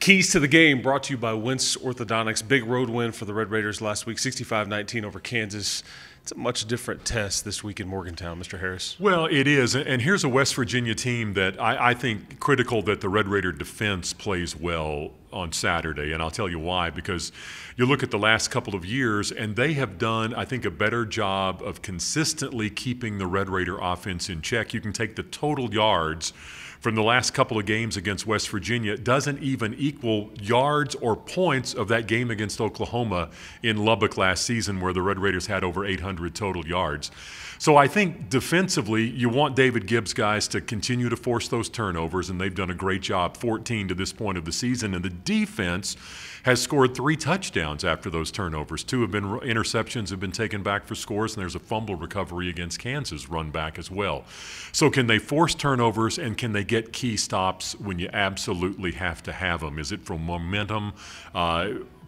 Keys to the game brought to you by Wentz Orthodontics. Big road win for the Red Raiders last week, 65-19 over Kansas. It's a much different test this week in Morgantown, Mr. Harris. Well, it is. And here's a West Virginia team that I think critical that the Red Raider defense plays well on Saturday. And I'll tell you why. Because you look at the last couple of years, and they have done, I think, a better job of consistently keeping the Red Raider offense in check. You can take the total yards from the last couple of games against West Virginia. It doesn't even equal yards or points of that game against Oklahoma in Lubbock last season, where the Red Raiders had over 800 total yards. So I think defensively, you want David Gibbs guys to continue to force those turnovers, and they've done a great job, 14 to this point of the season. And the defense has scored 3 touchdowns after those turnovers. 2 have been interceptions, have been taken back for scores, and there's a fumble recovery against Kansas run back as well. So can they force turnovers, and can they get key stops when you absolutely have to have them? Is it from momentum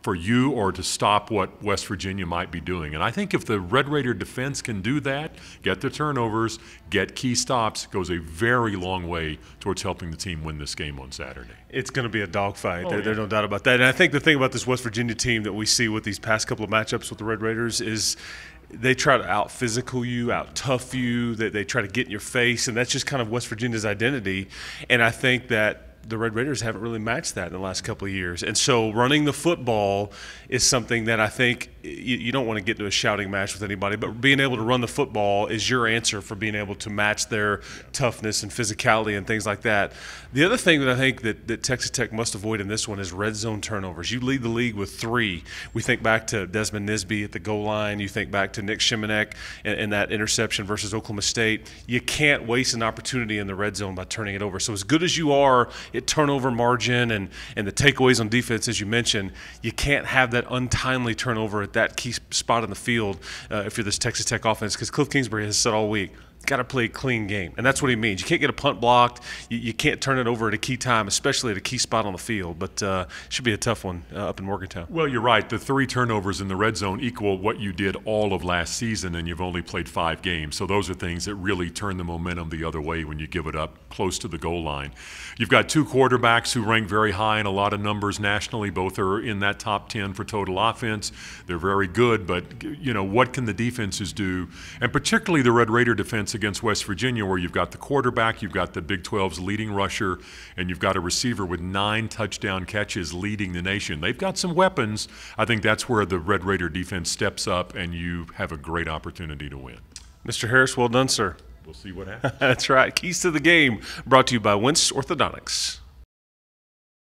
for you, or to stop what West Virginia might be doing? And I think if the Red Raider defense can do that, get the turnovers, get key stops, goes a very long way towards helping the team win this game on Saturday. It's going to be a dogfight. Yeah. There's no doubt about that. And I think the thing about this West Virginia team that we see with these past couple of matchups with the Red Raiders is they try to out-physical you, out-tough you, they try to get in your face, and that's just kind of West Virginia's identity. And I think that the Red Raiders haven't really matched that in the last couple of years. And so running the football is something that I think you don't want to get into a shouting match with anybody, but being able to run the football is your answer for being able to match their toughness and physicality and things like that. The other thing that I think that Texas Tech must avoid in this one is red zone turnovers. You lead the league with 3. We think back to Desmond Nisby at the goal line. You think back to Nick Shimanek and that interception versus Oklahoma State. You can't waste an opportunity in the red zone by turning it over. So as good as you are at turnover margin and the takeaways on defense, as you mentioned, you can't have that untimely turnover at that key spot in the field if you're this Texas Tech offense, because Cliff Kingsbury has said all week, got to play a clean game. And that's what he means. You can't get a punt blocked. You can't turn it over at a key time, especially at a key spot on the field. But it should be a tough one up in Morgantown. Well, you're right. The 3 turnovers in the red zone equal what you did all of last season, and you've only played 5 games. So those are things that really turn the momentum the other way when you give it up close to the goal line. You've got 2 quarterbacks who rank very high in a lot of numbers nationally. Both are in that top 10 for total offense. They're very good, but, you know, what can the defenses do? And particularly the Red Raider defense against West Virginia, where you've got the quarterback, you've got the Big 12's leading rusher, and you've got a receiver with 9 touchdown catches leading the nation. They've got some weapons. I think that's where the Red Raider defense steps up, and you have a great opportunity to win. Mr. Harris, well done, sir. We'll see what happens. That's right. Keys to the game brought to you by Wentz Orthodontics.